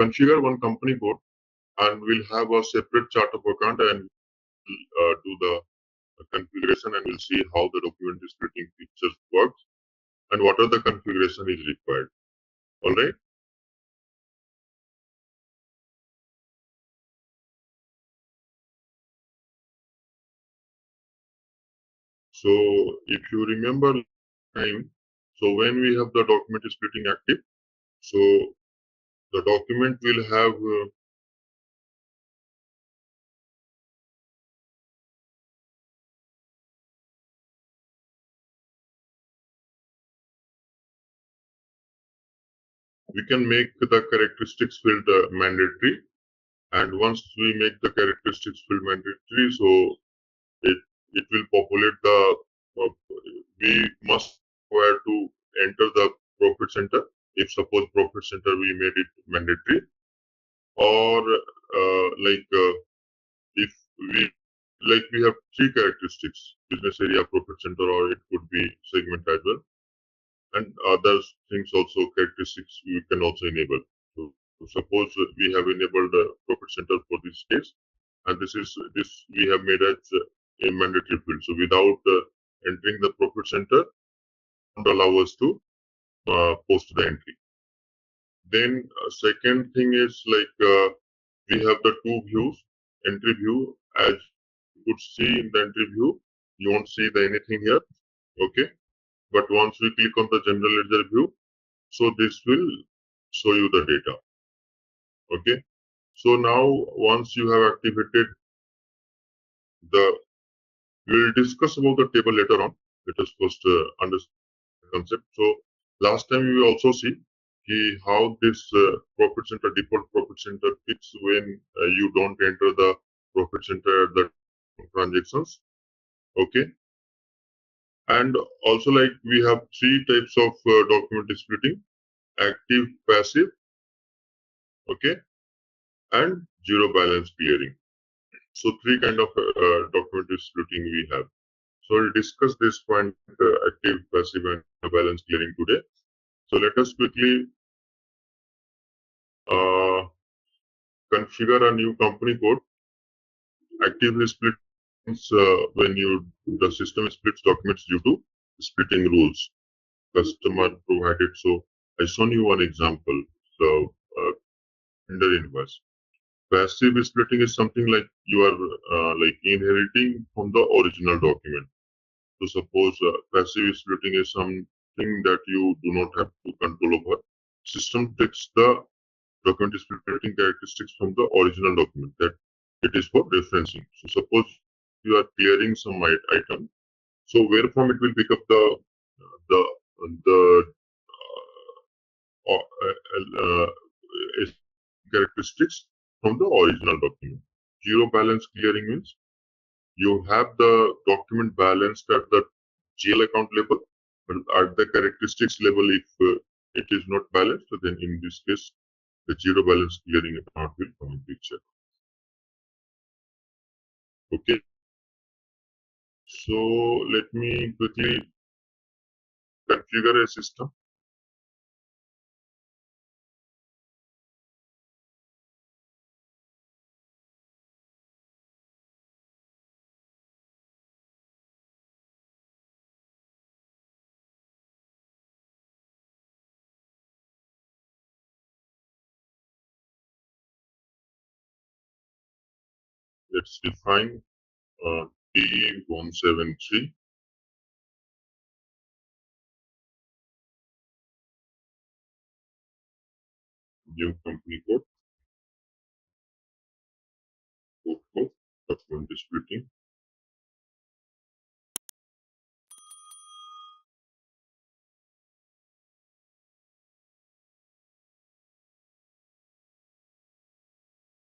configure one company code, and we'll have a separate chart of account, and do the configuration, and we'll see how the document splitting features works and what are the configuration is required. All right. So if you remember time, so when we have the document splitting active, so the document will have we can make the characteristics field mandatory, and once we make the characteristics field mandatory, so it it will populate the uh, we must require to enter the profit center if suppose profit center we made it mandatory, or if we we have three characteristics: business area, profit center, or it could be segment as well, and other things also characteristics we can also enable. So suppose we have enabled the profit center for this case, and this we have made as a mandatory field. So without entering the profit center, don't allow us to post the entry. Then second thing is we have the two views, entry view. As you could see in the entry view, you won't see the anything here. Okay, but once we click on the general ledger view, so this will show you the data. Okay, so now once you have activated the, we'll discuss about the table later on. Let us first understand the concept. So last time we will also see how this profit center, default profit center fits when you don't enter the profit center at the transactions. Okay, and also we have three types of document splitting: active, passive, okay, and zero balance clearing. So three kind of document splitting we have. So we'll discuss this point, active, passive, and balance clearing today. So let us quickly uh, configure a new company code. Actively split means when the system splits documents due to splitting rules customer provided. So I shown you one example. So vendor invoice. Passive splitting is something like you are inheriting from the original document. So suppose passive splitting is something that you do not have to control over. System takes the document splitting characteristics from the original document that it is for referencing. So suppose you are clearing some item. So where from it will pick up the the uh, uh, uh, characteristics from the original document. Zero balance clearing means you have the document balanced at the GL account level, but at the characteristics level, if it is not balanced, then in this case, the zero balance clearing account will come in picture. Okay. So let me quickly configure a system. Let's define P173. New company code, document splitting.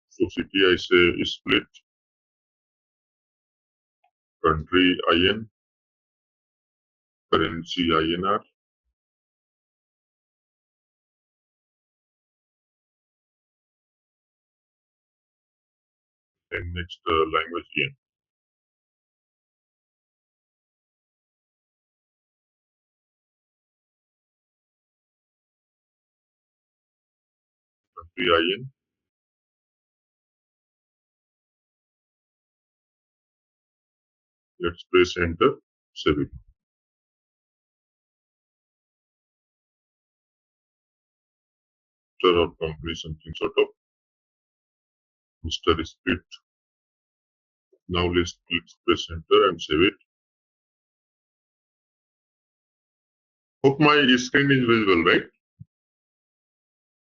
So city I say split, country IN, currency INR, and next language IN. country IN. Let's press enter, save it. Or company something sort of Mr. Split. Now let's press enter and save it. Hope my screen is visible, right?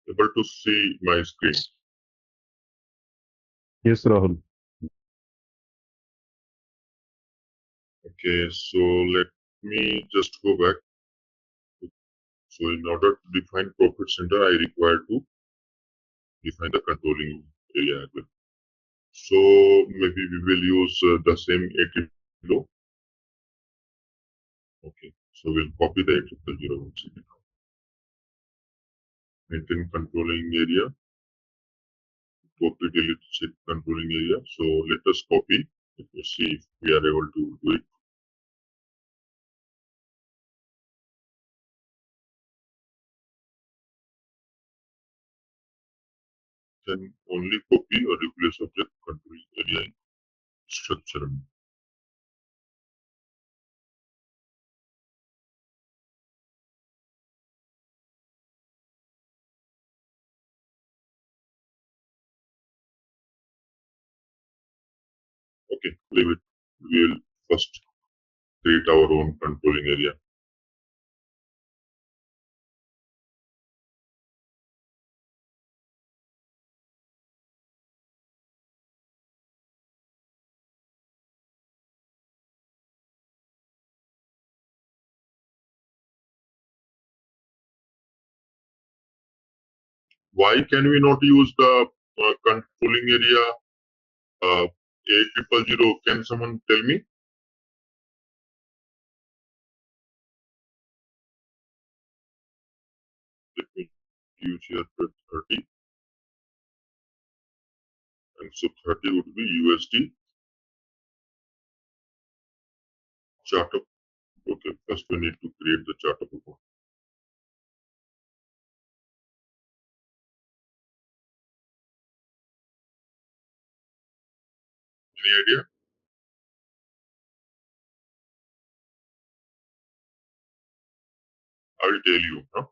Able to see my screen. Yes, Rahul. Okay, so let me just go back. So in order to define profit center, I require to define the controlling area as well. So maybe we will use the same 80 below. Okay, so we'll copy the 80 once again. Maintain controlling area. Copy delete check controlling area. So let us copy. Let us see if we are able to do it. Can only copy or replace object controlling area in structure. Okay, leave it. We'll first create our own controlling area. Why can we not use the controlling area A000? Can someone tell me? Let me use here 30. And so 30 would be USD chart of. Okay, first we need to create the chart of account. Any idea? I will tell you. Huh?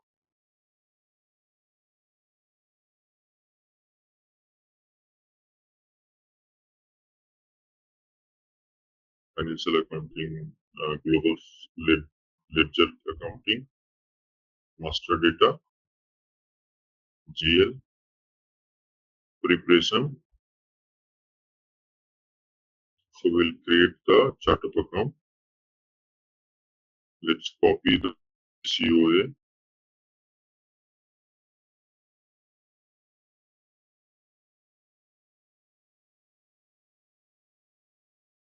Financial accounting, global ledger accounting, master data, GL, preparation. So we'll create the chart of account. Let's copy the COA.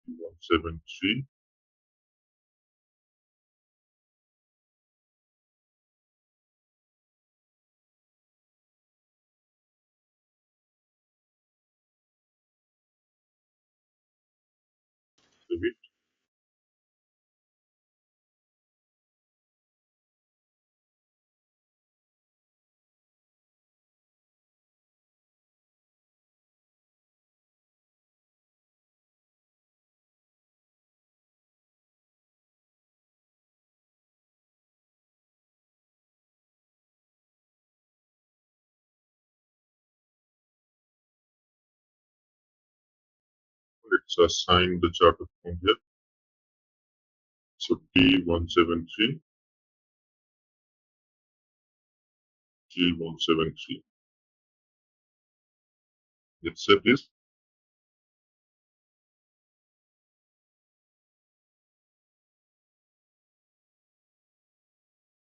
One 7 3. Let's assign the chart of account here. So T173, T173. Let's set this.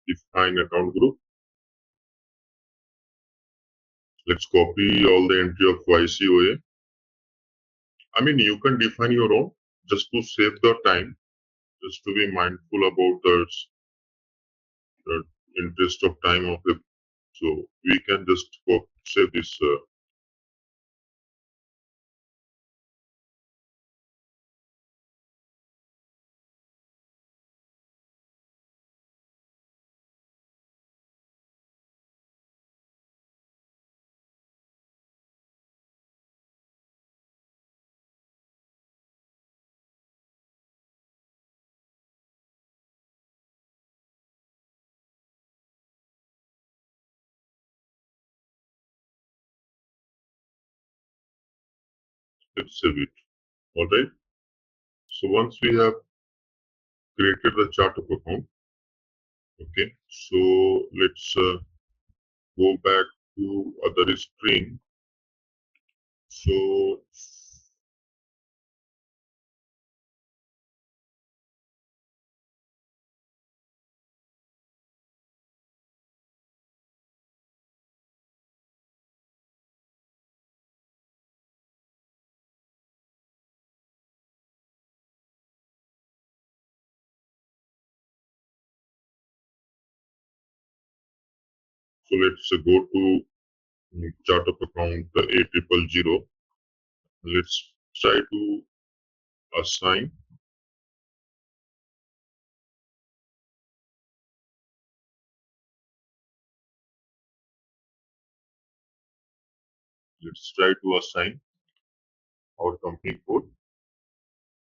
Define account group. Let's copy all the entry of YCOA. I mean, you can define your own just to save the time, just to be mindful about the interest of time of the. So we can just save this. Let's save it. All right. So once we have created the chart of account, okay. So let's go back to other screen. So let's go to chart of account A000. Let's try to assign. Let's try to assign our company code.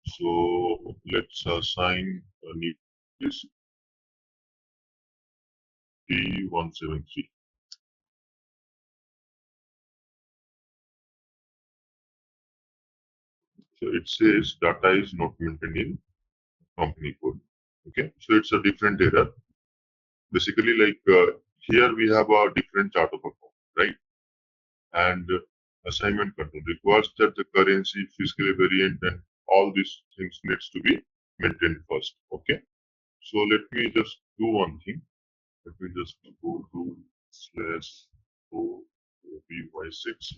So let's assign a new is P173. So it says data is not maintained in company code. Okay, so it's a different error. Basically, like here we have a different chart of account, right? And assignment control requires that the currency, fiscal variant, and all these things needs to be maintained first. Okay, so let me just do one thing. Let me just go to slash OBY6.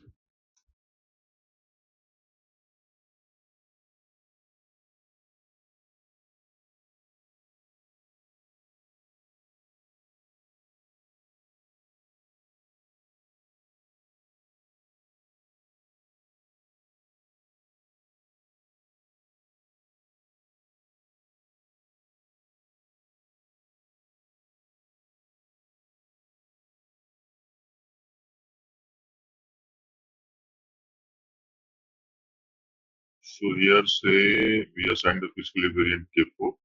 So here say we assigned the fiscal variant K4,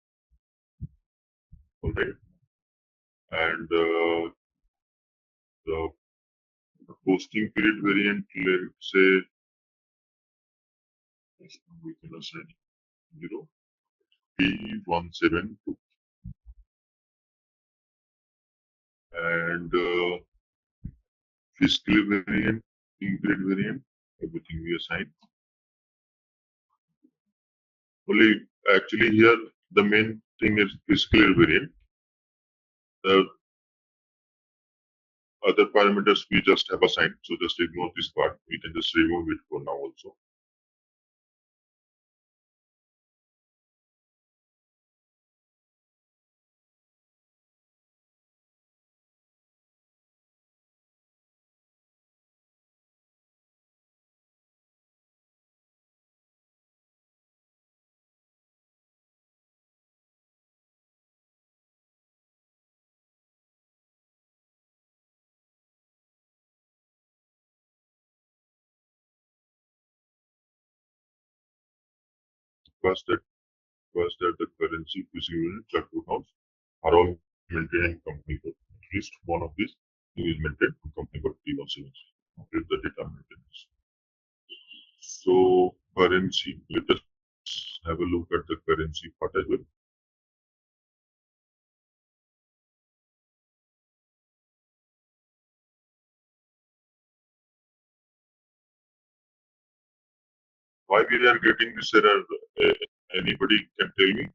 alright, and the posting period variant, let's say we can assign 0 P172, and fiscal variant, period variant, everything we assign. Only actually here the main thing is fiscal variant. The other parameters we just have assigned, so just ignore this part. We can just remove it for now also. First that the currency, fiscal unit, chart accounts are all maintained in company code. At least one of these is maintained in company code P170. Is the data maintenance. So currency, let us have a look at the currency part as well. Why we are getting this error? Anybody can tell me?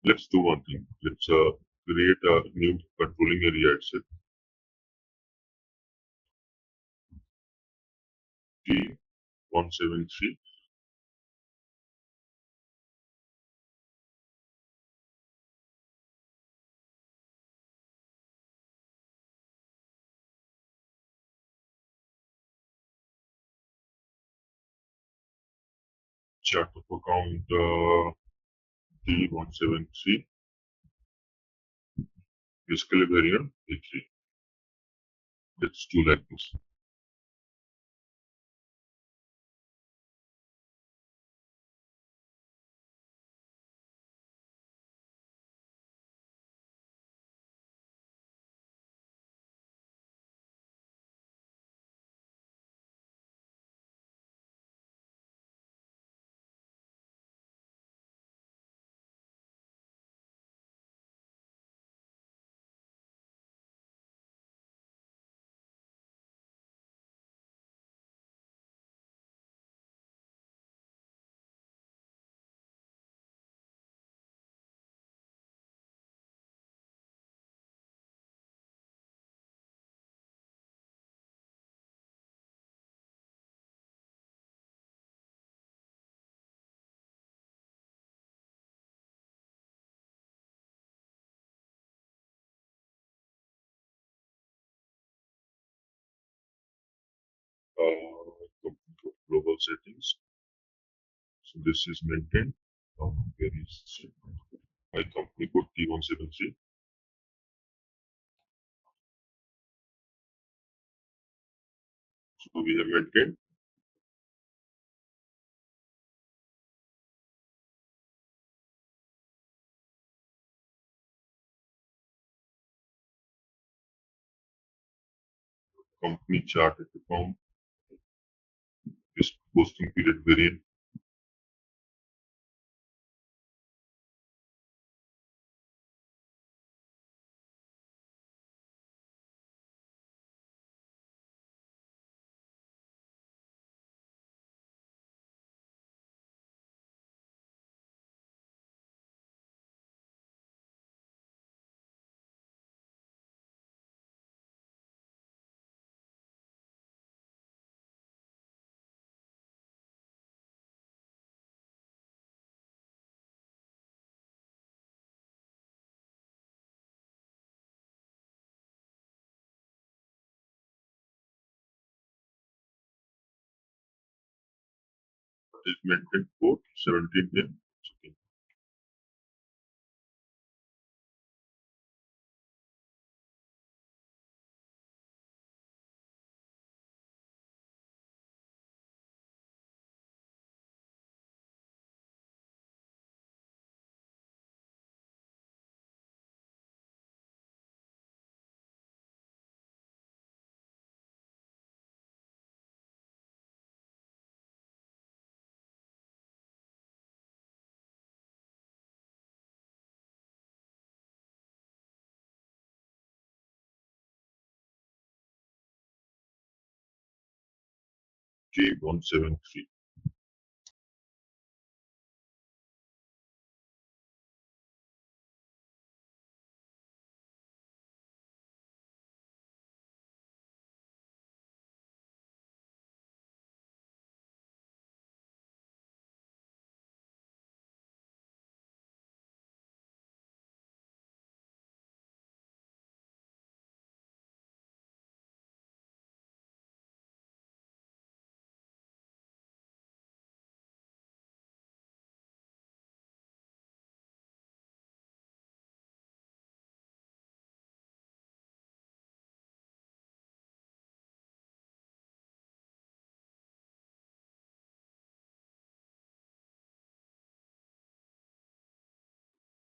Let's do one thing. Let's create a new controlling area itself. T173 chart of account T173 fiscal variant A3. Let's do like this. global settings. So this is maintained. Here is my company code T173. So we have maintained. Company chart at the account. This posting period variant. Is maintained port 17 in. J173.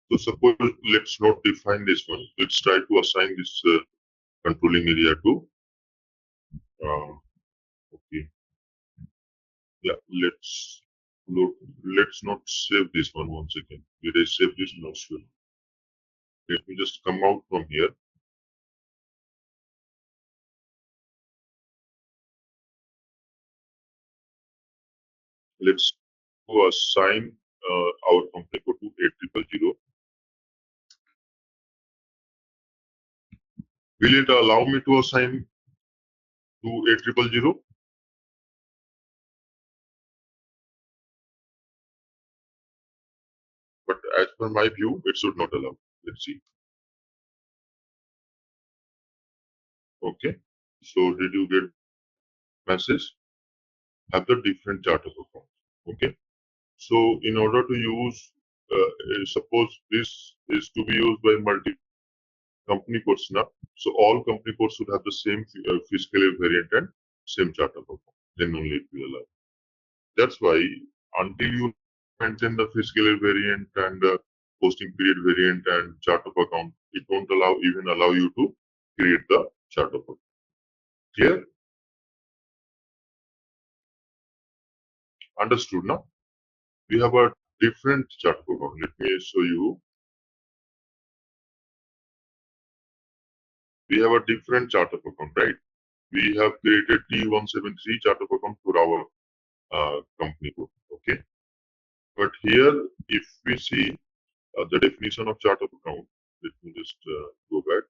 So suppose let's not define this one. Let's try to assign this controlling area to. Okay. Yeah. Let's not save this one once again. Did I save this? Not sure. Let me just come out from here. Let's go assign our company code to 8000. Will it allow me to assign to 8000? But as per my view, it should not allow. Let's see. Okay. So did you get message? Have the different chart of account. Okay. So in order to use, suppose this is to be used by multi company codes now. So all company codes should have the same fiscal year variant and same chart of account. Then only it will allow. That's why until you maintain the fiscal year variant and posting period variant and chart of account, it won't even allow you to create the chart of account. Clear? Understood now? We have a different chart of account. Let me show you. We have a different chart of account, right? We have created T173 chart of account for our company code. Okay. But here, if we see the definition of chart of account, let me just go back.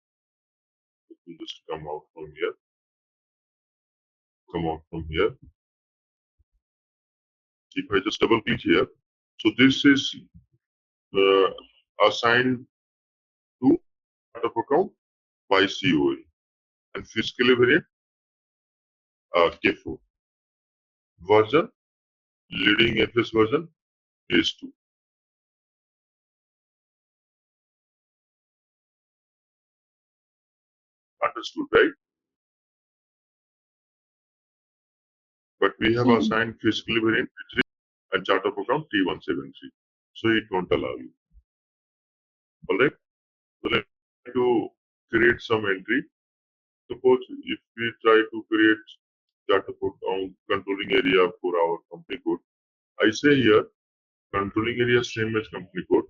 Let me just come out from here. Come out from here. If I just double click here, so this is uh, assigned to chart of account by COA and fiscal variant CFO. version, leading FS version is 2. Understood, right? But we have assigned fiscal variant T3 and chart of account T173. So it won't allow you. Alright? So let's try to create some entry. Suppose if we try to create chart of account controlling area for our company code, I say here controlling area same as company code.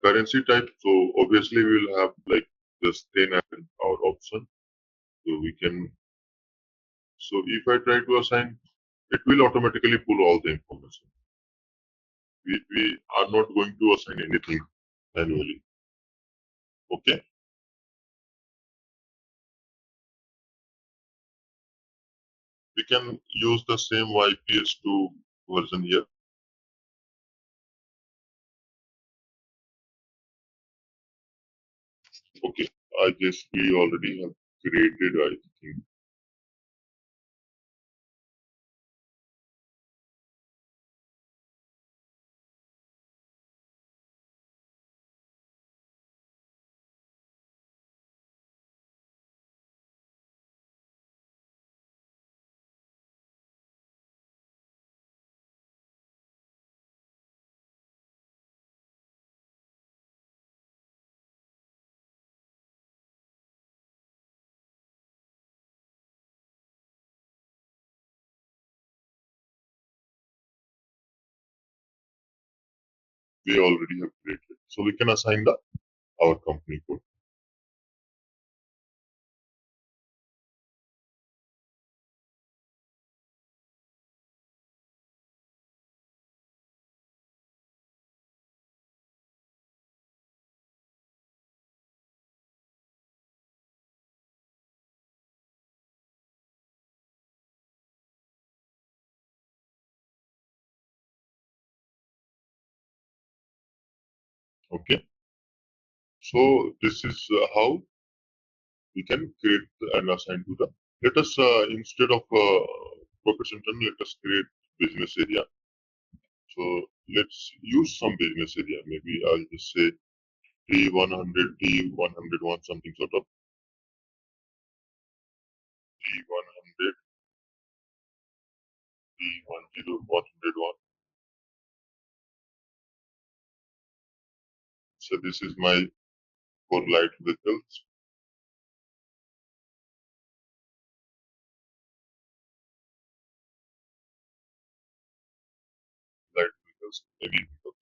Currency type, so obviously we will have like just 10 as our option. So we can, so if I try to assign, it will automatically pull all the information. We are not going to assign anything manually. Okay. We can use the same YPS2 version here. Okay. I guess we already have created, I think. We already have created. So we can assign our company code. Okay. So this is how we can create and assign to the. Let us instead of proficient, let us create business area. So let's use some business area. Maybe I'll just say T100, T101, something sort of T100, T10, 101. So this is my for light vehicles. Light vehicles, heavy vehicles.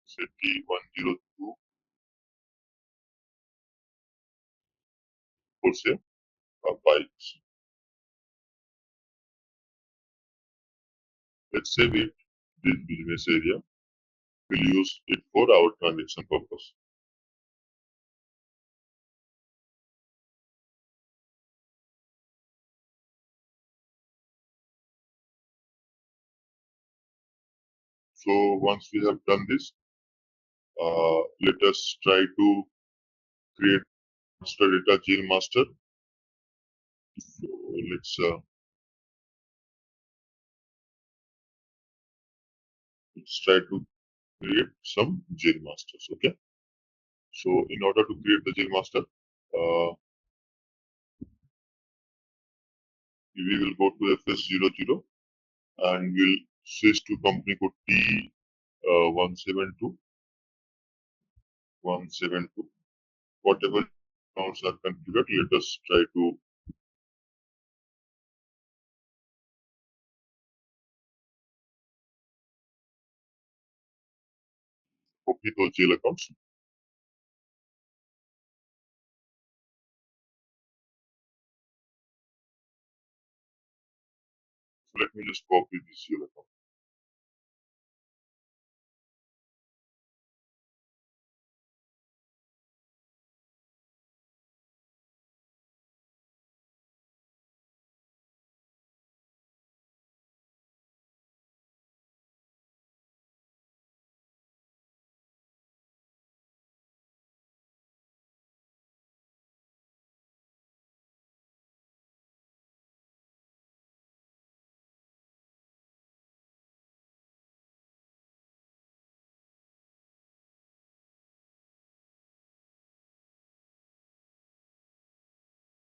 Say T102 for say bikes. Let's save it. This business area. We'll use it for our transaction purpose. So once we have done this, let us try to create master data jail master. So let's try to create some jail masters. Okay. So in order to create the jail master, we will go to FS00 and we'll switch to company code T172. 172. Whatever accounts are configured, let us try to copy those jail accounts. So let me just copy this jail account.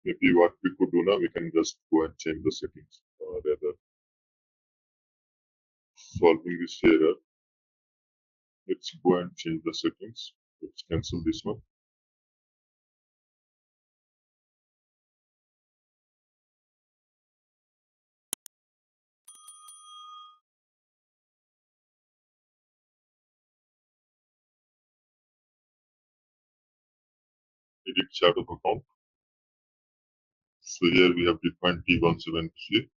Maybe what we could do now, we can just go and change the settings. Rather solving this error, let's go and change the settings. Let's cancel this one. Edit chart of account. So here we have defined T173.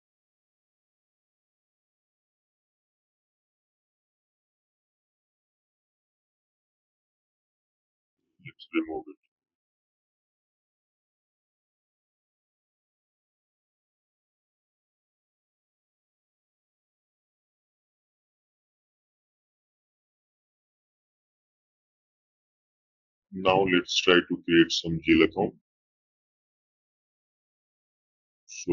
Let's remove it. Now let's try to create some GL account. So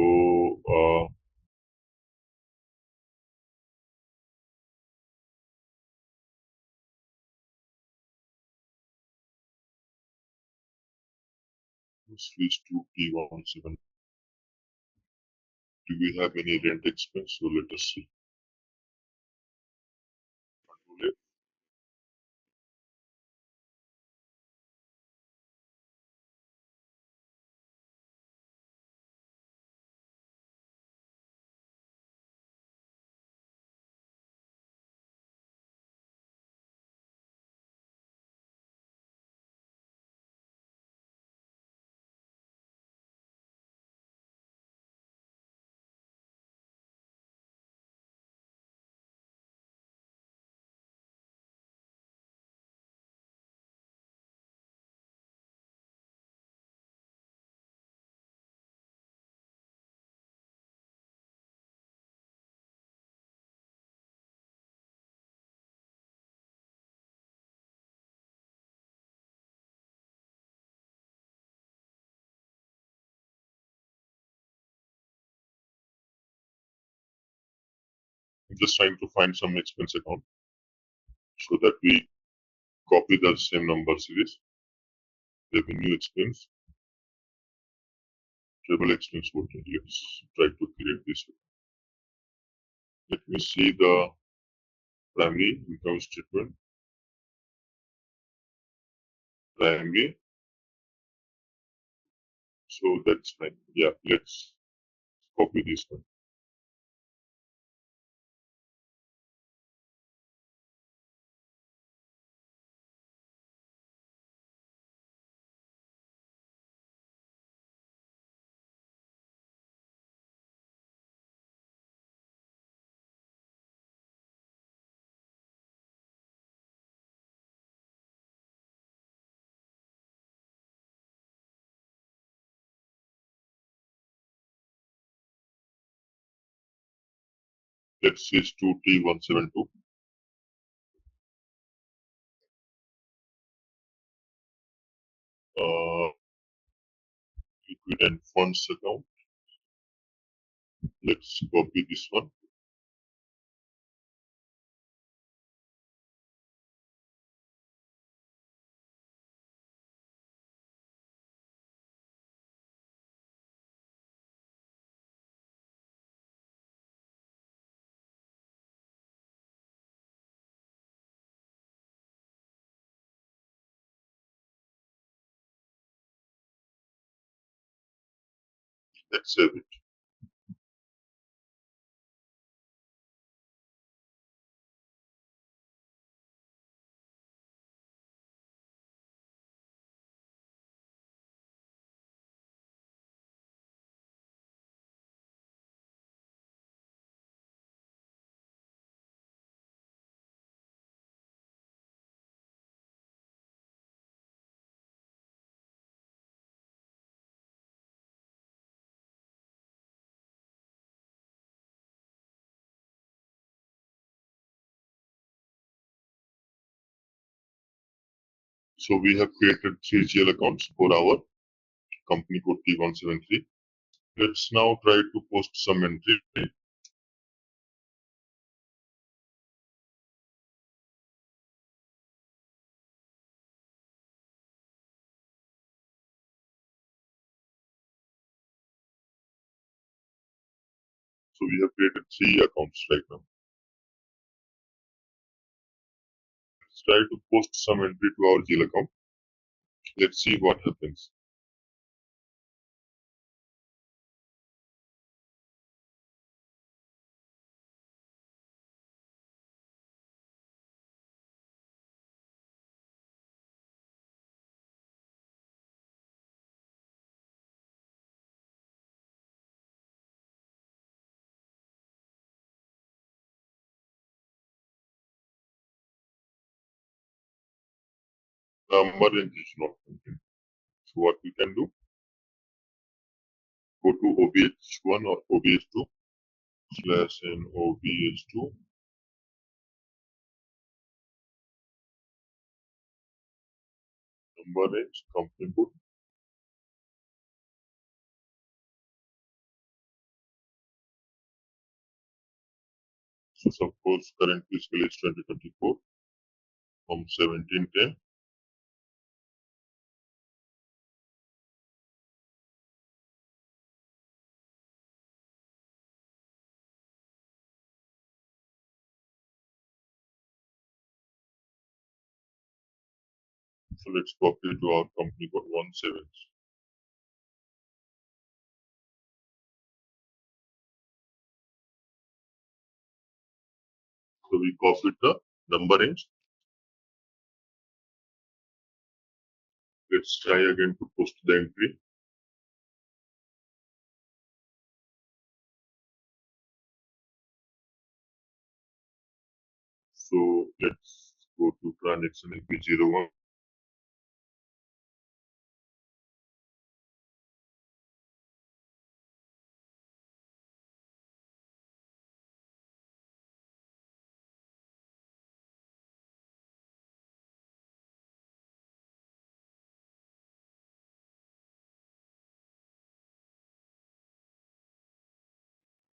switch to T17. Do we have any rent expense? So let us see. I'm just trying to find some expense account so that we copy the same number series. Revenue expense, travel expense. Let's try to create this. Let me see the primary income statement. Primary. So that's fine. Yeah, let's copy this one. Let's switch to T172. Liquid and funds account. Let's copy this one. Let's save it. So we have created three GL accounts for our company code T173. Let's now try to post some entry. So we have created 3 accounts right now. Let's try to post some entry to our GL account. Let's see what happens. Number range is not contained. So what we can do, go to OBH1 or OBH2 /n OBH2 number range company code. So suppose current fiscal is 2024 from 1710. So let's copy to our company code 17. So we copied the number range. Let's try again to post the entry. So let's go to transaction IP01.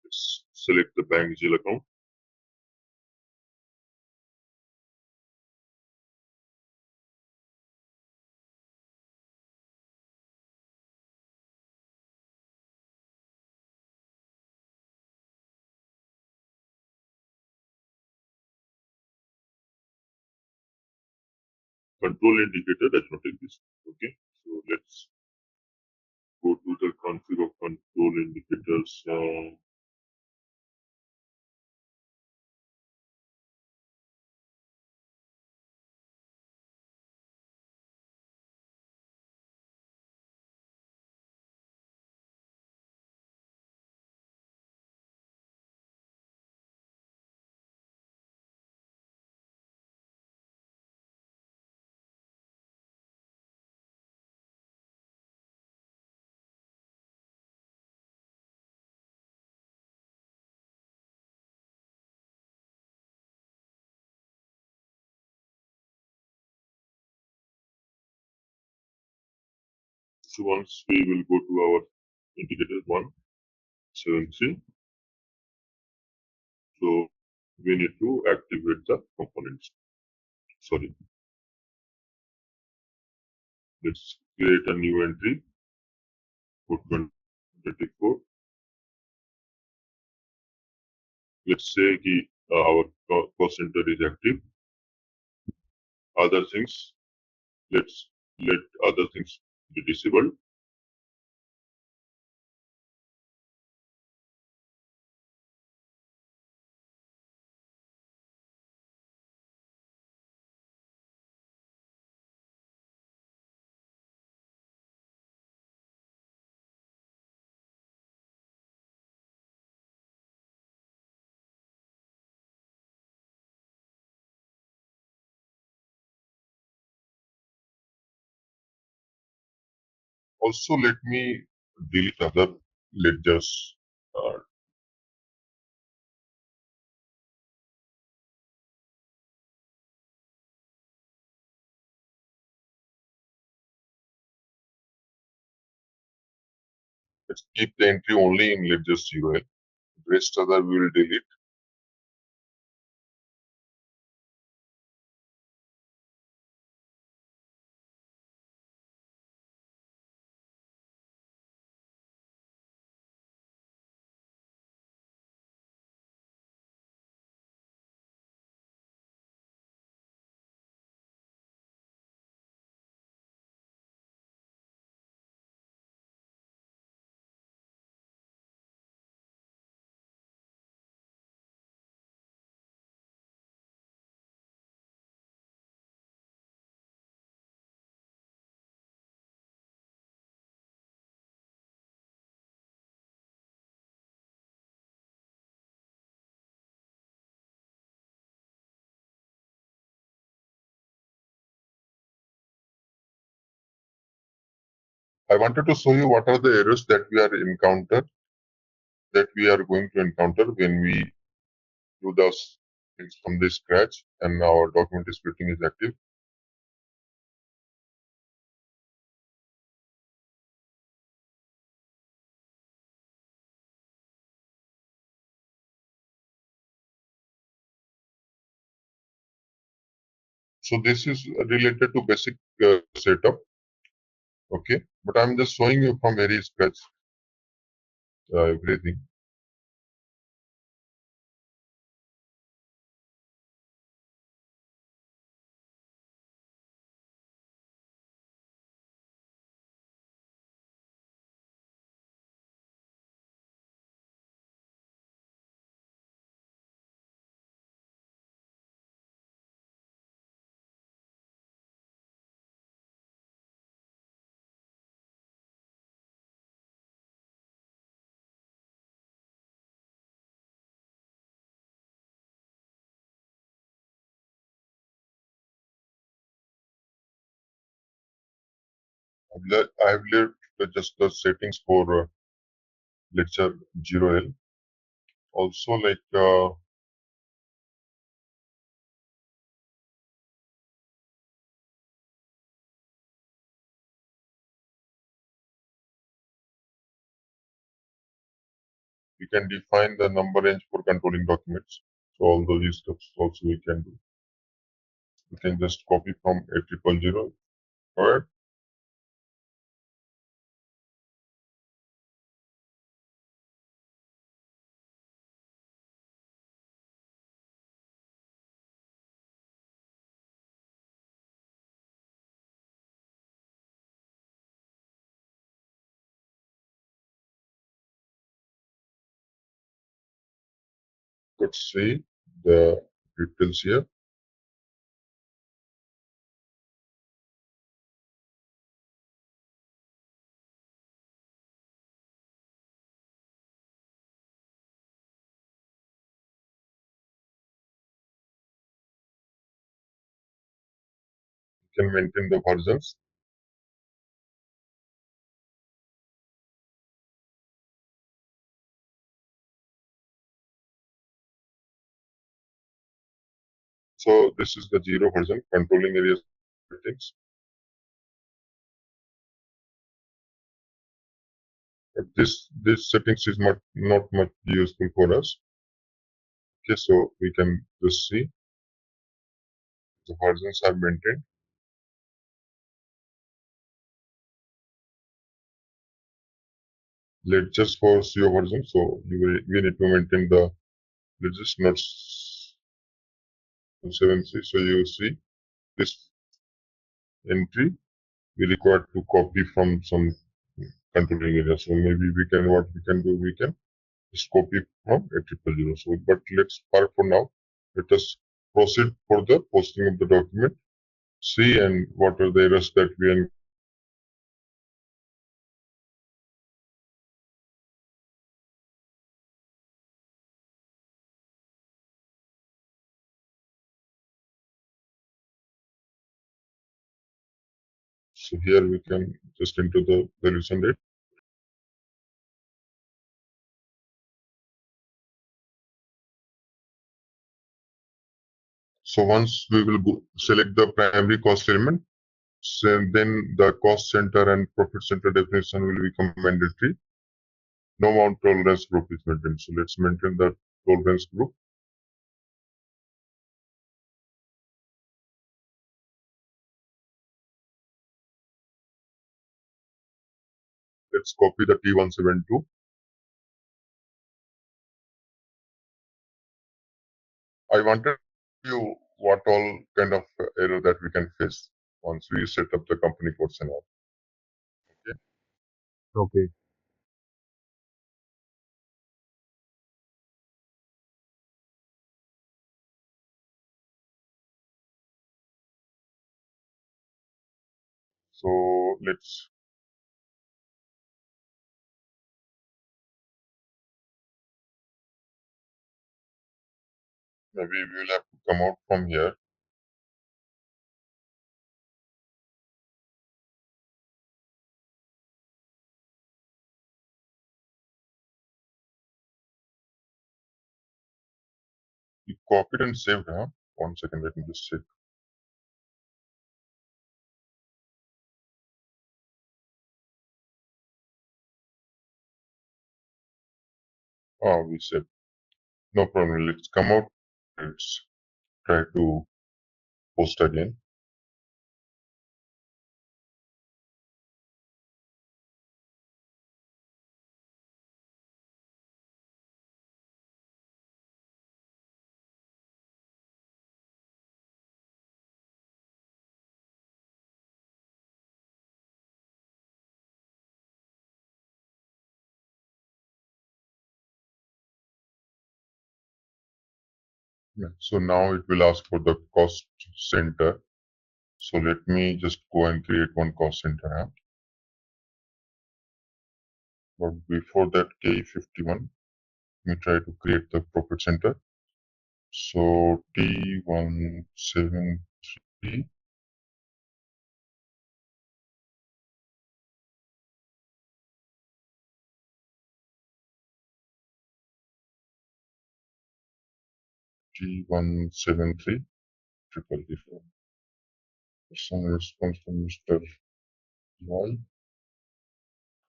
Let's select the bank GL account. Control indicator does not exist. Okay, so let's go to the config of control indicators. So once we will go to our indicator 173. So we need to activate the components. Sorry. Let's create a new entry for 2024. Let's say our cost center is active. Other things, let's let other things be disabled. Also, let me delete other ledgers. Let's keep the entry only in ledgers UL. Rest other we will delete. I wanted to show you what are the errors that we are going to encounter when we do those things from the scratch and our document splitting is active. So this is related to basic setup, okay? But I'm just showing you from very scratch everything. I've left just the settings for lecture 0L. Also, like we can define the number range for controlling documents. So all those steps also we can do. We can just copy from 8000. All right. Let's see the details here. We can maintain the versions. So this is the 0 version, controlling areas settings. But this settings is not much useful for us. Okay, so we can just see the versions are maintained. Let's just for CO version. So we need to maintain the let's just not 7C. So you see this entry we require to copy from some controlling area. So maybe what we can do, we can just copy from 8000. So, but let's park for now. Let us proceed for the posting of the document. See and what are the errors that we encounter. So here we can just enter the valuation date. So once we will select the primary cost element, so then the cost center and profit center definition will become mandatory. No amount tolerance group is maintained. So let's maintain the tolerance group. Let's copy the T172. I wanted you what all kind of error that we can face once we set up the company codes and all. Okay. Okay. So maybe we will have to come out from here. You copied and saved, huh? 1 second, let me just check. Oh, we saved. No problem. Let's come out. Let's try to post again. Yeah. So now it will ask for the cost center. So let me just go and create one cost center app. But before that, K51, let me try to create the profit center. So T173, T173, triple D4. Some response from Mr. Y.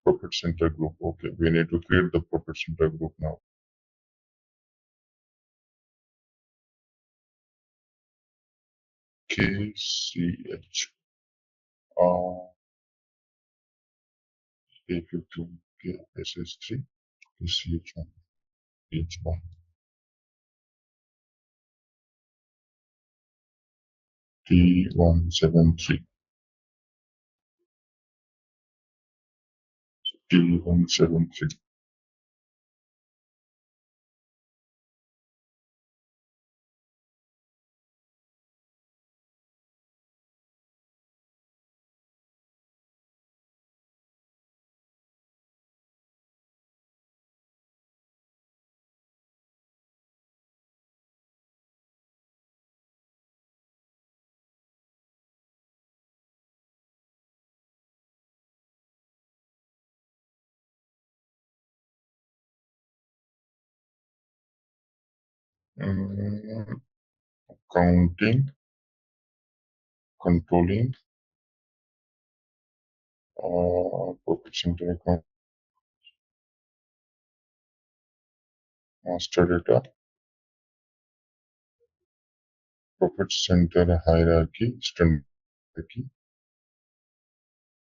Profit center group. Okay, we need to create the profit center group now. KCH. A15, KSS3, KCH1, H1, T173, T173. Accounting, controlling, profit center account, master data, profit center hierarchy, standard hierarchy,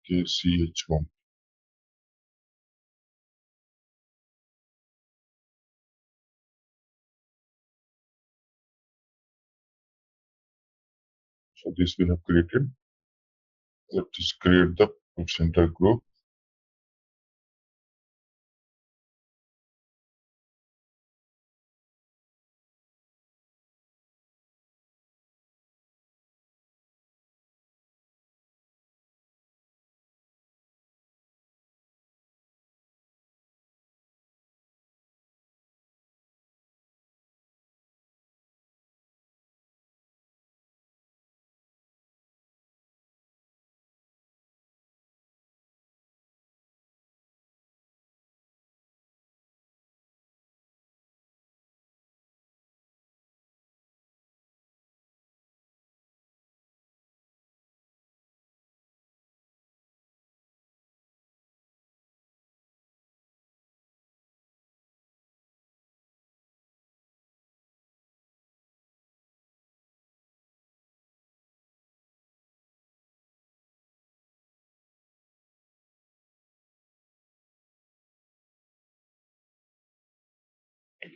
KCH1. So this we have created. Let us create the profit center group.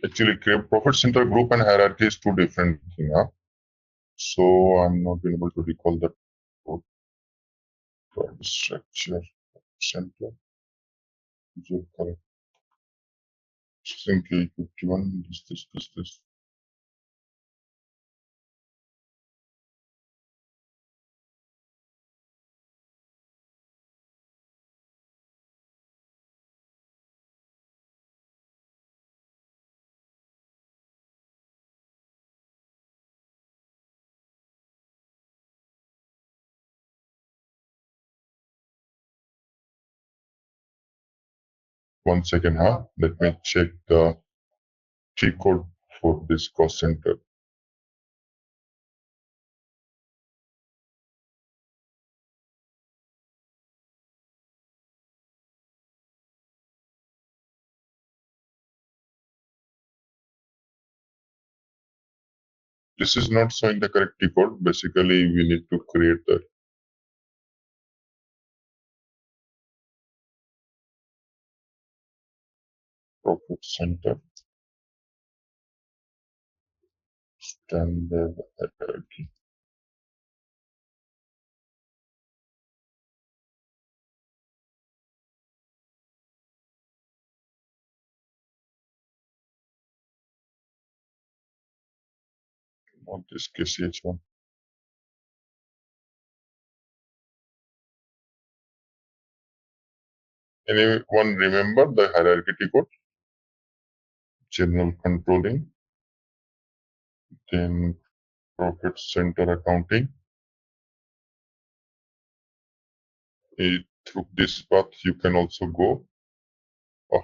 Actually, profit center group and hierarchy is two different things. Huh? So I'm not being able to recall the structure center. Correct. Simply 51, this. 1 second, huh? Let me check the G code for this cost center. This is not showing the correct default. Basically, we need to create the profit center standard hierarchy. Not this KCH1. Anyone remember the hierarchy code? General controlling, then profit center accounting. Through this path, you can also go. Oh,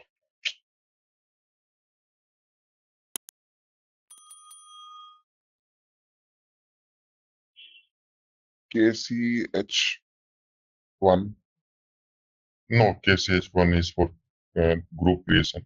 KCH1. No, KCH1 is for group creation.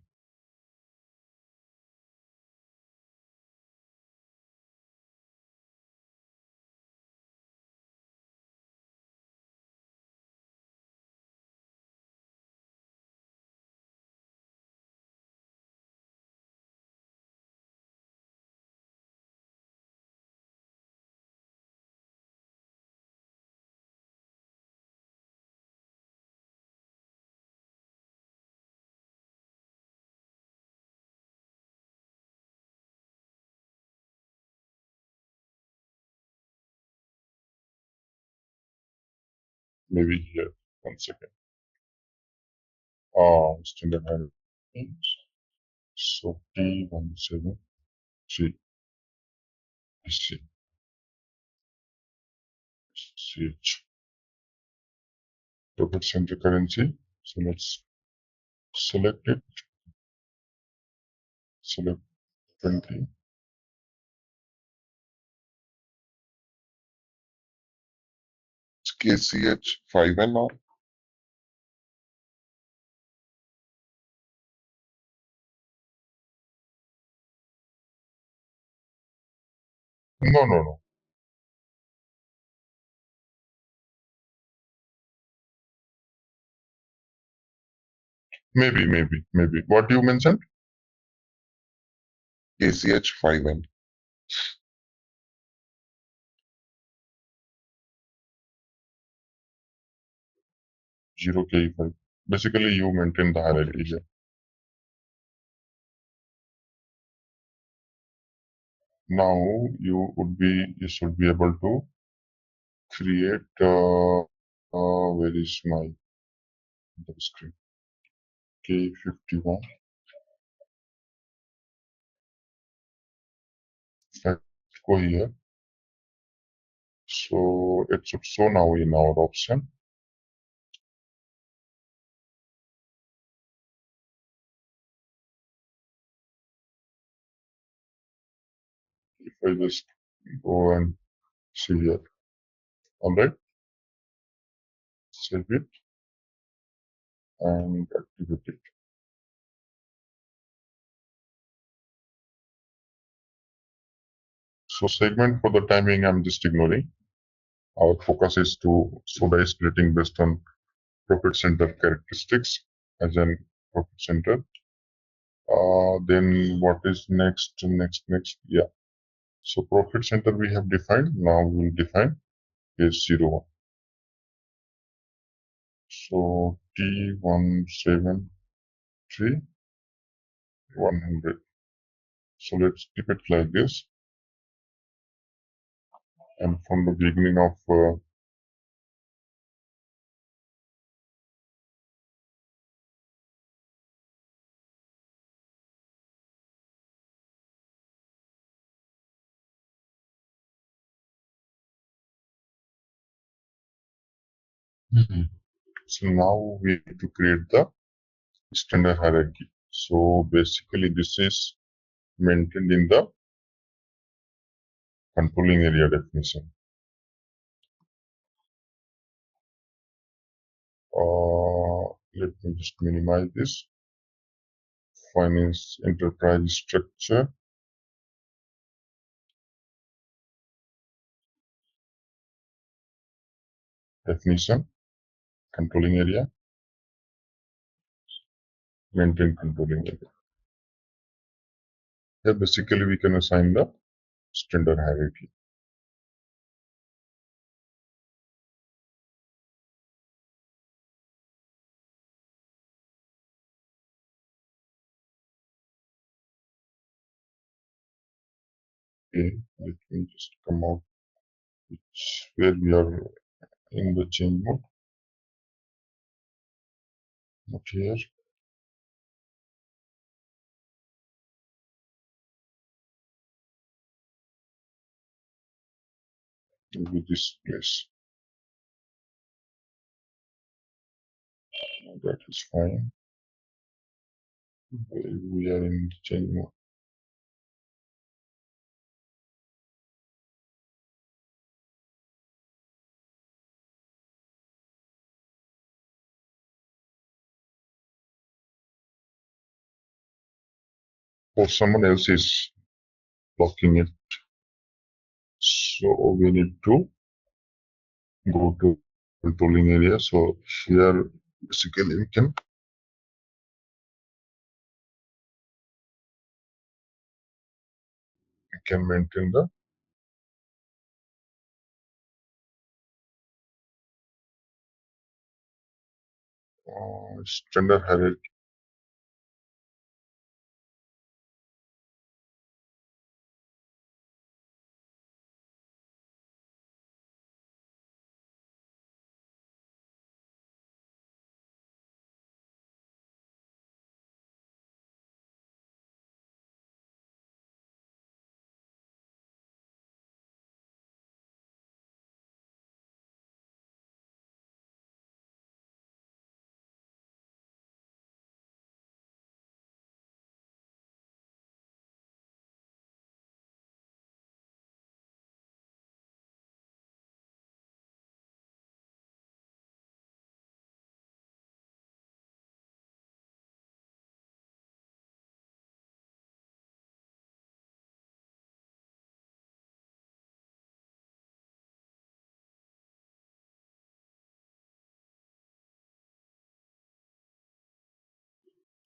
Maybe here. 1 second. Standard hierarchy. So T17 G C CH. Profit center currency. So let's select it. Select 20. It's KCH5N now. No. Maybe. What you mentioned? KCH5N. 0K5. Basically, you maintain the hierarchy here. Now you should be able to create. Where is my screen? K51. Let's go here. So it should show now in our option. If I just go and see here. Alright, save it and activate it. So segment for the timing I'm just ignoring. Our focus is to Soda is creating based on profit center characteristics as an profit center. Then what is next? Yeah. So profit center we have defined. Now we'll define is 01. So T173 100. So let's keep it like this. And from the beginning of so now we need to create the standard hierarchy. So basically this is maintained in the controlling area definition. Let me just minimize this. Finance enterprise structure. definition, controlling area, maintain controlling area. Here basically we can assign the standard hierarchy. Okay, let me just come out where we are in the change mode. Not here. Maybe this place. That is fine. We are in change mode. Or someone else is blocking it. So we need to go to controlling area. So here basically we can maintain the standard hierarchy.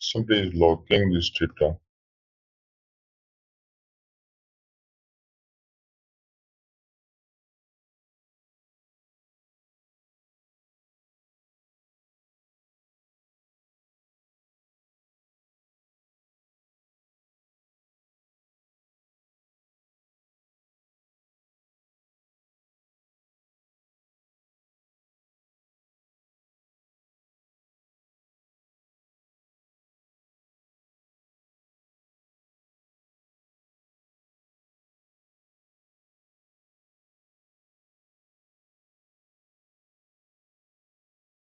Somebody is logging this data.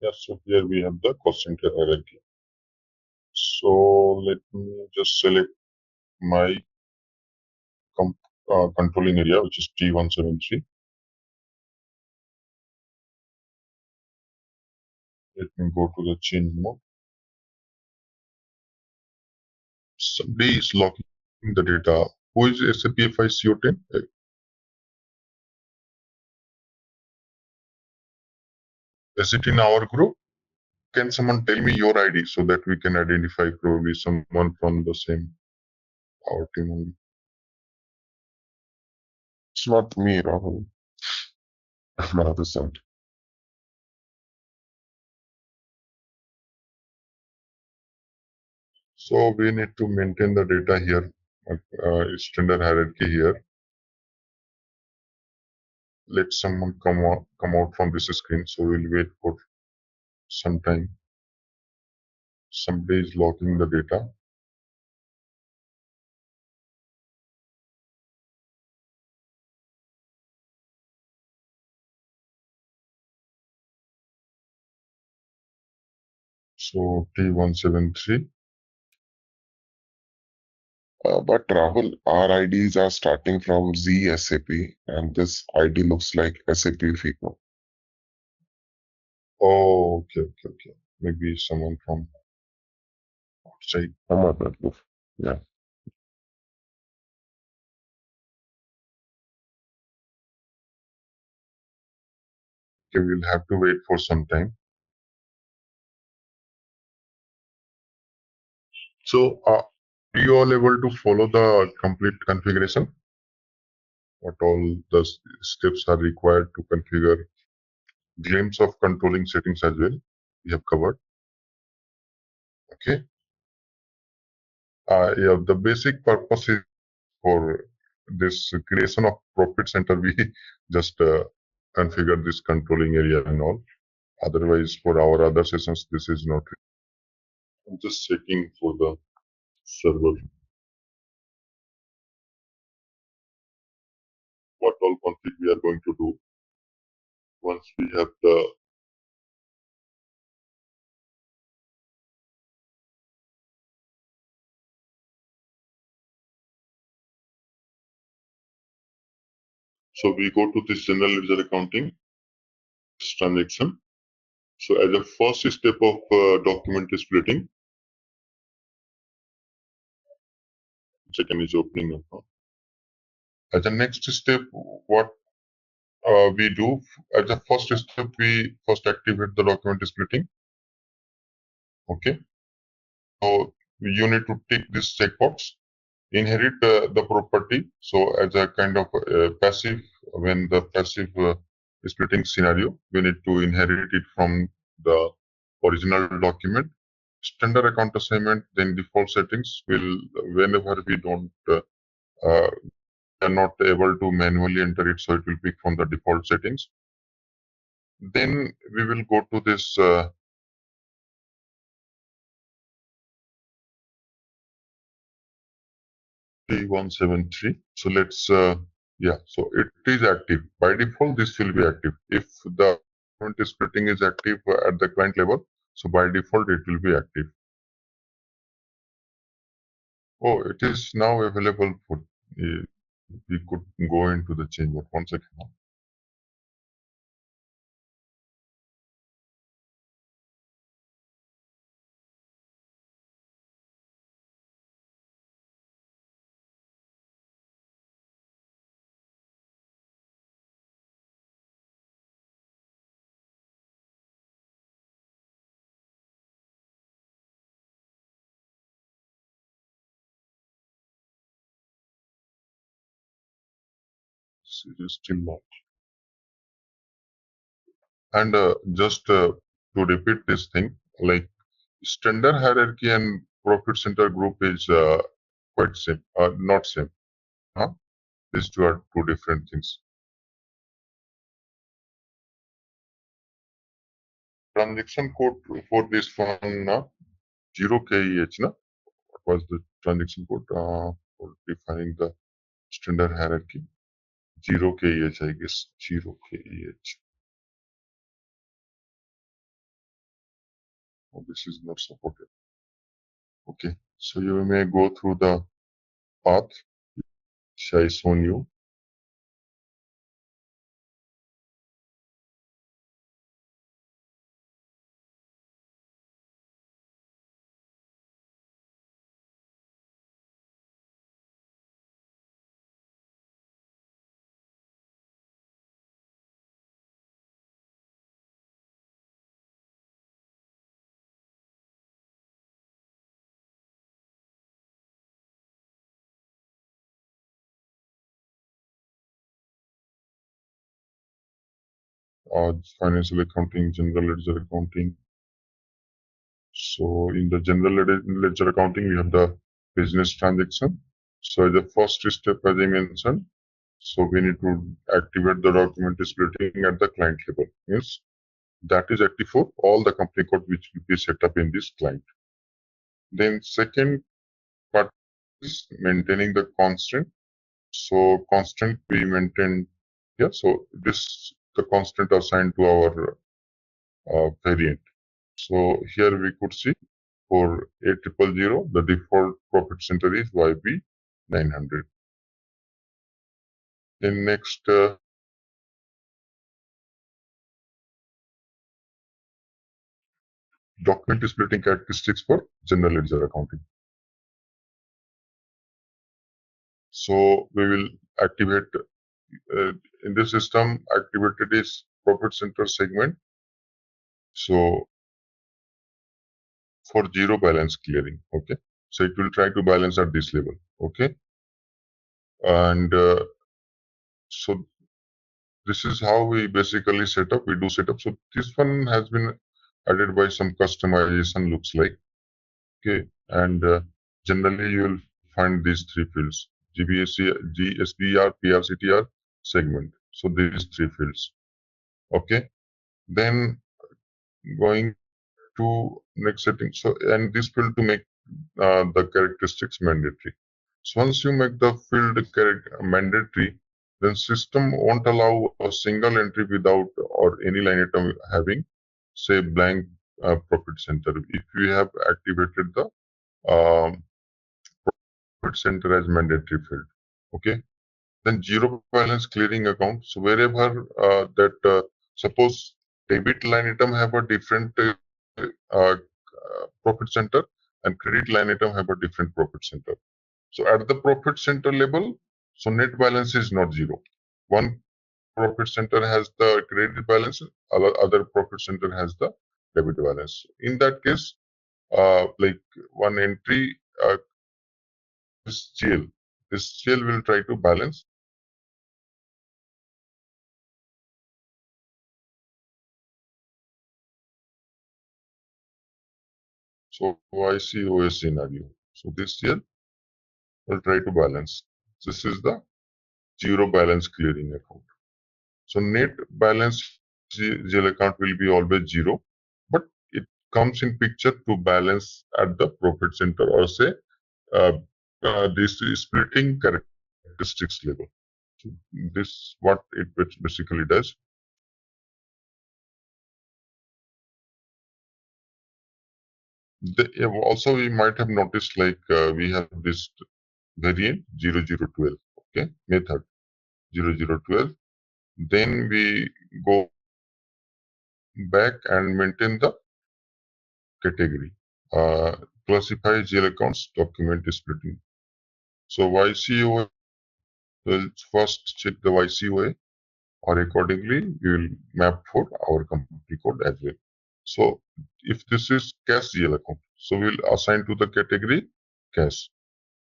Yes, so here we have the cost center hierarchy. So let me just select my controlling area, which is T173. Let me go to the change mode. Somebody is logging the data. Who is SAP FICO10? Is it in our group? Can someone tell me your ID so that we can identify probably someone from the same our team only? It's not me, Rahul. I'm not the same. So we need to maintain the data here, standard hierarchy here. Let someone come out from this screen. So we'll wait for some time. Somebody is logging the data. So T173. But Rahul, our IDs are starting from Z SAP, and this ID looks like SAP FICO. Oh, okay. Maybe someone from outside. Yeah. Okay, we'll have to wait for some time. So, are you all able to follow the complete configuration? What all the steps are required to configure? Glimpse of controlling settings as well. We have covered. Okay. Yeah, the basic purpose is for this creation of profit center. We just configure this controlling area and all. Otherwise, for our other sessions, this is not. I'm just checking for the server. What all config we are going to do once we have the. So we go to this general ledger accounting transaction. So as a first step of document splitting, second is opening up. As a next step, what we do as a first step, we first activate the document splitting. Okay, so you need to tick this checkbox. Inherit the property. So as a kind of passive, when the passive splitting scenario, we need to inherit it from the original document. Standard account assignment, then default settings will, whenever we don't are not able to manually enter it, so it will pick from the default settings. Then we will go to this 3173. So let's yeah, so it is active by default. This will be active if the account splitting is active at the client level. So by default it will be active. Oh, it is now available for we could go into the change. But one second. It is still not. And just to repeat this thing, like standard hierarchy and profit center group is quite same, not same. Huh? These two are two different things. Transaction code for this one, 0KEH, na? What was the transaction code for defining the standard hierarchy? 0KEH, I guess. 0KEH. Oh, this is not supported. Okay, so you may go through the path which I shown you. Financial accounting, general ledger accounting. So in the general ledger accounting, we have the business transaction. So the first step, as I mentioned, so we need to activate the document splitting at the client level. Yes, that is active for all the company code which will be set up in this client. Then second part is maintaining the constant. So constant we maintain here. So this the constant assigned to our variant. So here we could see for A000, the default profit center is YB 900. Then next, document splitting characteristics for general ledger accounting. So we will activate in this system. Activated is profit center segment. So for zero balance clearing, okay. So it will try to balance at this level, okay. And so this is how we basically set up. We do set up. So this one has been added by some customization, looks like, okay. And generally you will find these three fields: GBSC, GSBR, PRCTR, segment. So these three fields, okay. Then going to next setting. So and this field to make the characteristics mandatory. So once you make the field mandatory, then system won't allow a single entry without or any line item having, say, blank profit center. If you have activated the um, profit center as mandatory field, okay. Then zero balance clearing account. So wherever that suppose debit line item have a different profit center and credit line item have a different profit center. So at the profit center level, so net balance is not zero. One profit center has the credit balance, other profit center has the debit balance. In that case, like one entry, this GL, this GL will try to balance. So YCOS scenario. So this GL will try to balance. This is the zero balance clearing account. So net balance GL account will be always zero, but it comes in picture to balance at the profit center or say uh, this is splitting characteristics level. So this what it basically does. Also, we might have noticed like we have this variant 0012, okay, method 0012. Then we go back and maintain the category. Classify GL accounts document splitting. So YCOA will first check the YCOA, or accordingly we will map for our company code as well. So if this is cash GL account, so we'll assign to the category cash.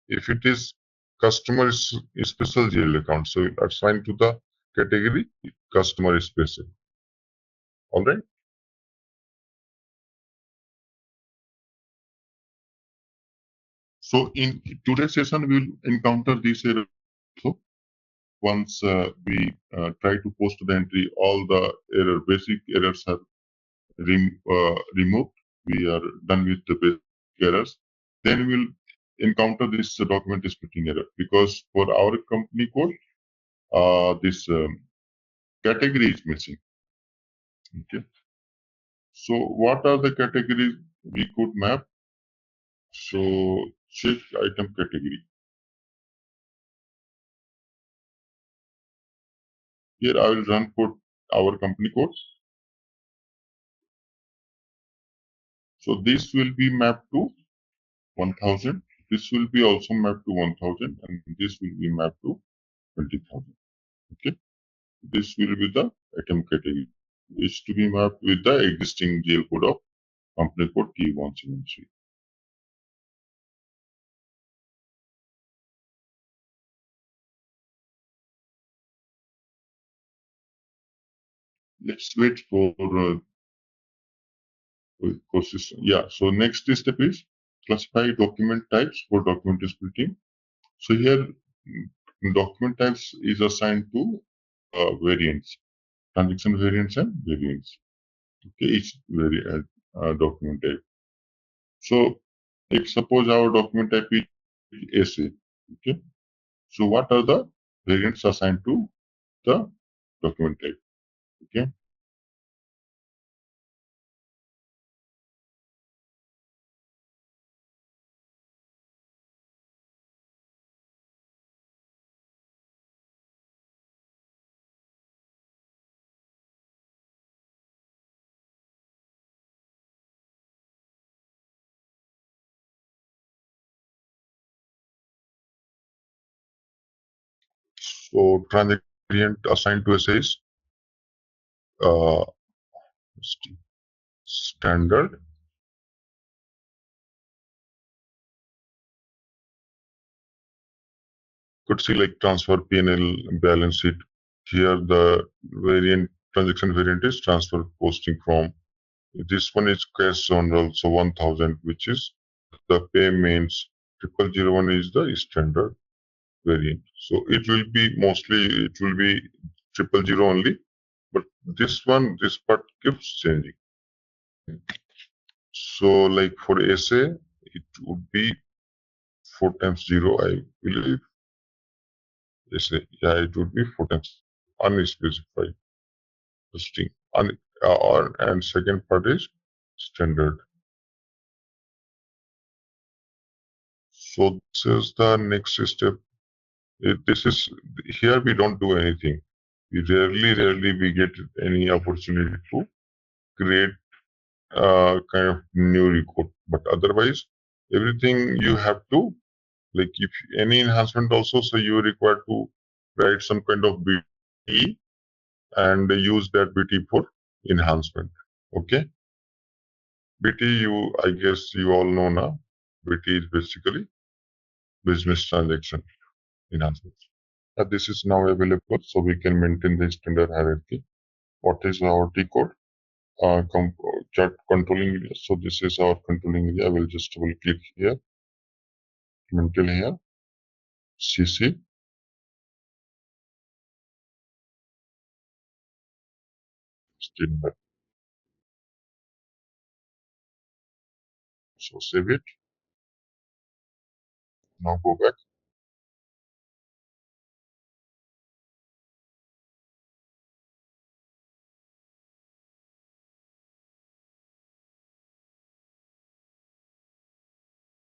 If it is customer special GL account, so we'll assign to the category customer special. All right. So in today's session, we'll encounter this error. So once we try to post the entry, all the basic errors are removed. We are done with the basic errors. Then we'll encounter this document splitting error because for our company code, this category is missing. Okay. So what are the categories we could map? So check item category. Here I will run for our company codes. So this will be mapped to 1000. This will be also mapped to 1000 and this will be mapped to 20,000. Okay. This will be the item category. Is to be mapped with the existing GL code of company code T173. Let's wait for ecosystem. Yeah. So next step is classify document types for document splitting. So here document types is assigned to variants, transaction variants and variants. Okay, each document type. So if suppose our document type is SA, okay. So what are the variants assigned to the document type? Okay. So transaction variant assigned to SA is uh, standard. Could see like transfer P&L balance sheet. Here the variant transaction variant is transfer posting from. This one is cash general, so 1000, which is the payments. 0001 is the standard variant. So it will be mostly it will be 000 only, but this part keeps changing. So like for SA, it would be 4 times 0, I believe. SA, yeah, it would be 4 times unspecified string. And second part is standard. So this is the next step. This is here we don't do anything. We rarely we get any opportunity to create kind of new record. But otherwise, everything you have to, like if any enhancement also, so you require to write some kind of BT and use that BT for enhancement. Okay, BT I guess you all know now. BT is basically business transaction enhancement. This is now available, so we can maintain the standard hierarchy. What is our T code? Chart controlling area. So this is our controlling area. I will just double click here, maintain here, CC. Standard. So save it. Now go back.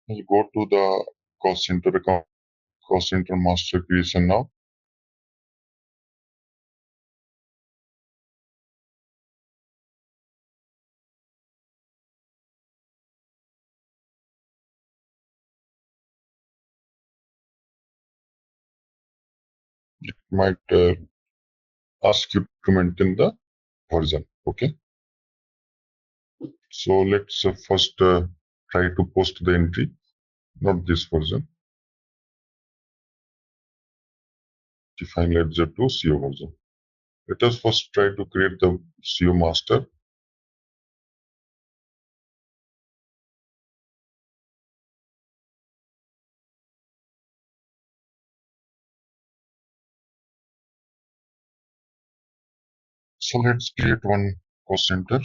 We'll go to the cost center account, cost center master creation now. It might ask you to maintain the version. Okay. So let's first try to post the entry, not this version. Define ledger to CO version. Let us first try to create the CO master. So let's create one cost center.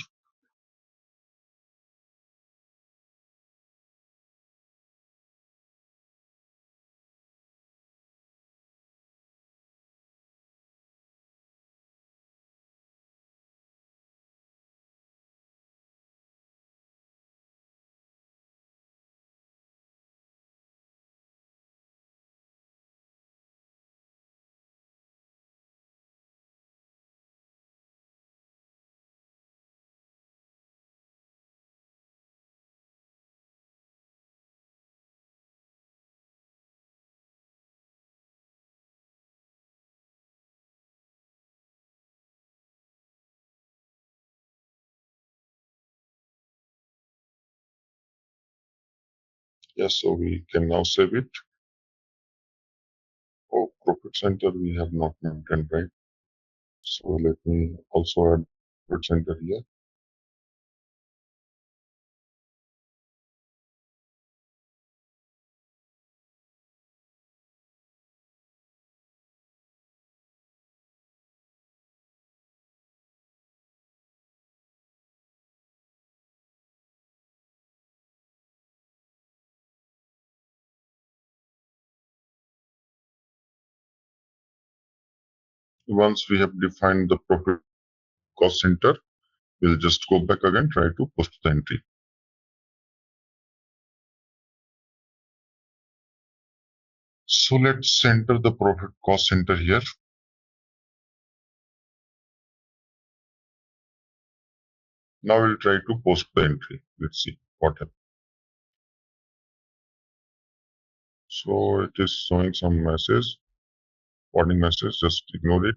Yes, so we can now save it. Oh, profit center we have not maintained, right? So let me also add profit center here. Once we have defined the profit cost center, we'll just go back again, try to post the entry. So let's enter the profit cost center here. Now we'll try to post the entry. Let's see what happens. So it is showing some message, warning message, just ignore it.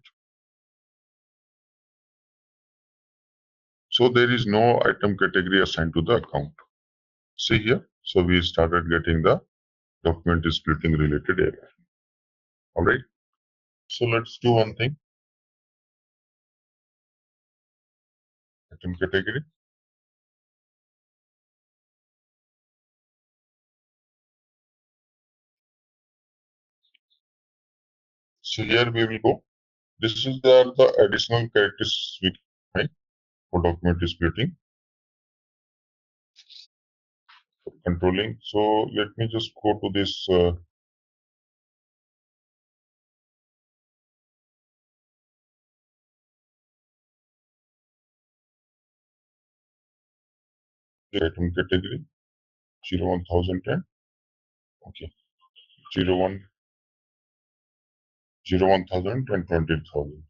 So there is no item category assigned to the account. See here. So we started getting the document splitting related error. All right. So let's do one thing. Item category. So here we will go. This is the additional characteristics we can make for document splitting, for controlling. So let me just go to this item category 01010. Okay, 01 01000 and 20,000.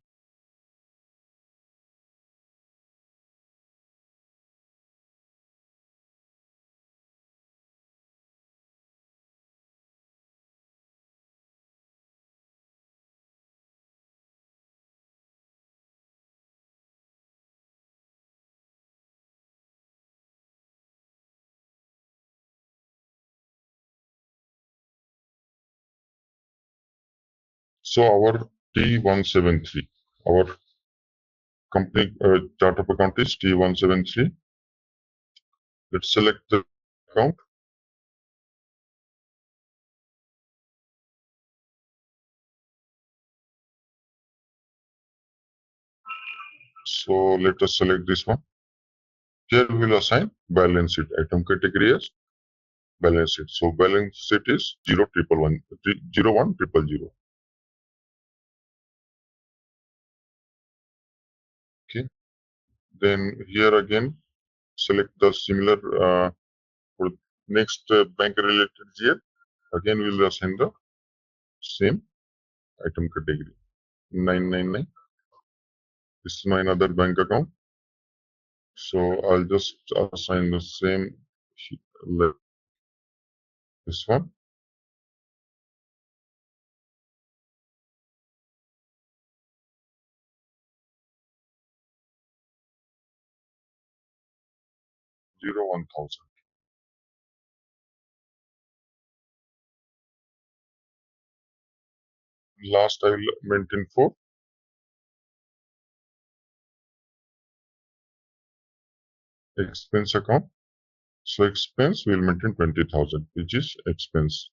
So our T173, our company chart of account is T173. Let's select the account. So let us select this one. Here we will assign balance sheet. Item category as balance sheet. So balance sheet is 0100. Okay. Then here again select the similar for next bank related GL. Again we will assign the same item category 999. This is my another bank account. So I'll just assign the same this one. Zero 1000. Last I will maintain for expense account. So expense will maintain 20,000, which is expense.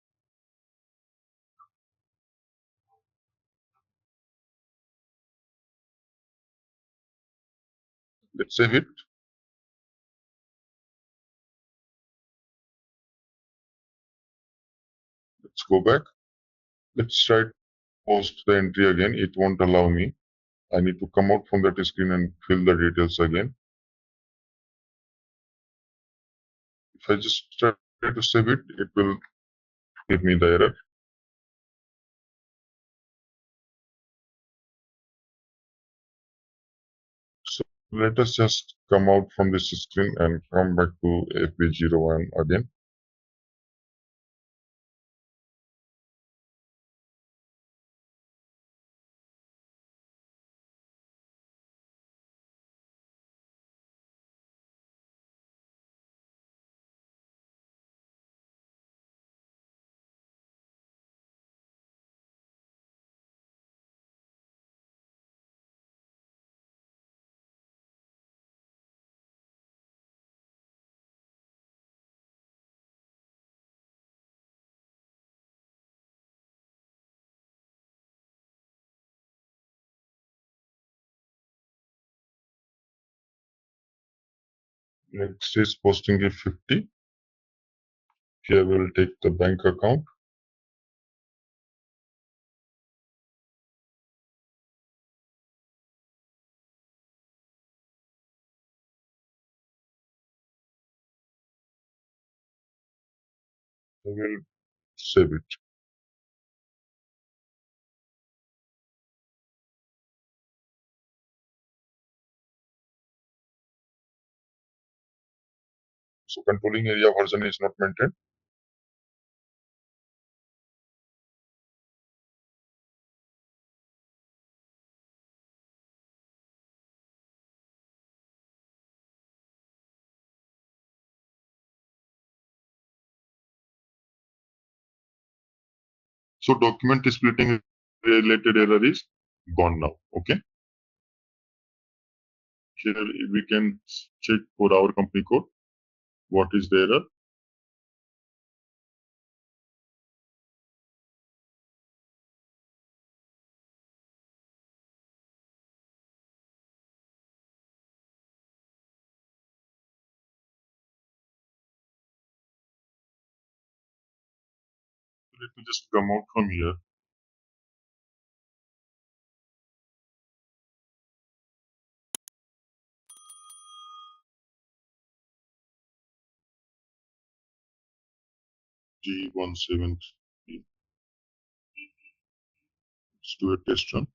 Let's save it. Let's go back. Let's try to post the entry again. It won't allow me. I need to come out from that screen and fill the details again. If I just try to save it, it will give me the error. So let us just come out from this screen and come back to AP01 again. Next is posting a 50. Here we will take the bank account. We will save it. So controlling area version is not maintained. So document splitting related error is gone now. Okay. Here we can check for our company code what is the error. Let me just come out from here. G173. Let's do a test run.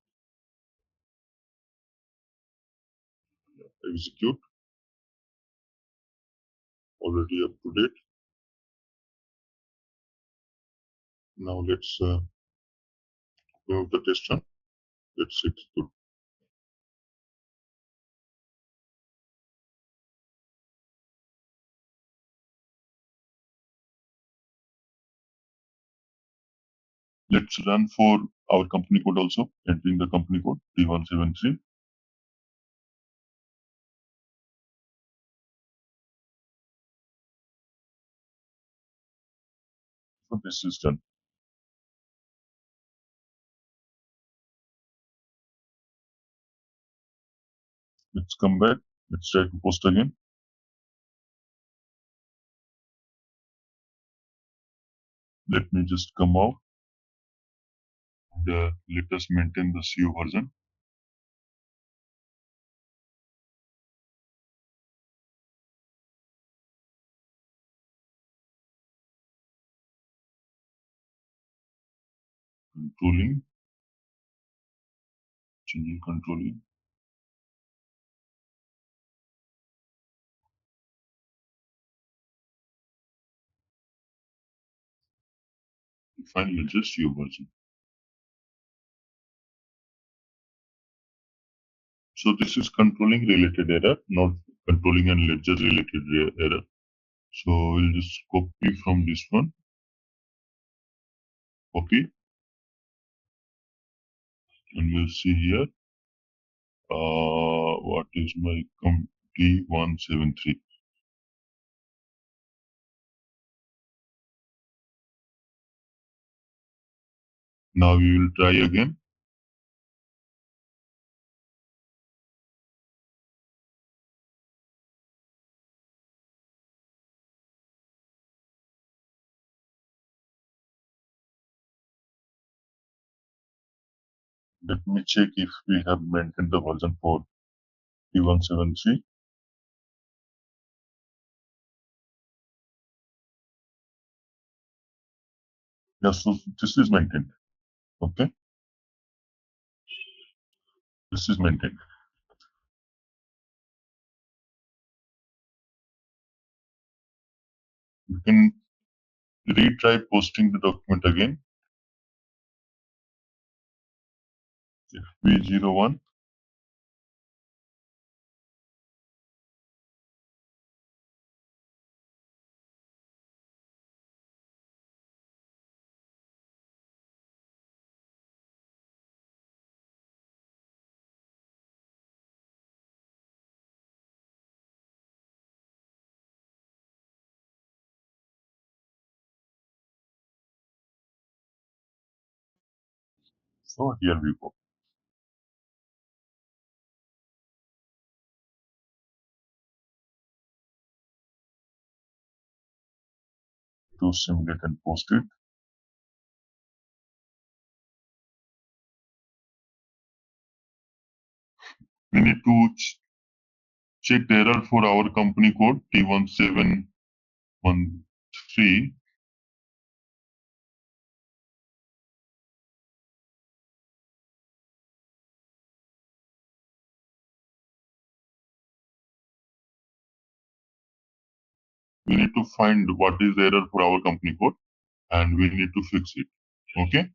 Execute. Already up to date. Now let's remove the test run. Let's execute. Let's run for our company code also, entering the company code T173. So this is done. Let's come back. Let's try to post again. Let me just come out. And, let us maintain the CO version. Controlling. Changing controlling. Finally, just CO version. So this is controlling related error, not controlling and ledger related error. So we'll just copy from this one. Copy. And we'll see here. What is my T173? Now we will try again. Let me check if we have maintained the version for T173. Yes, so this is maintained. Okay, this is maintained. You can retry posting the document again. FB01. So here we go. To simulate and post it. We need to check the error for our company code T1713. We need to find what is the error for our company code and we need to fix it. Okay.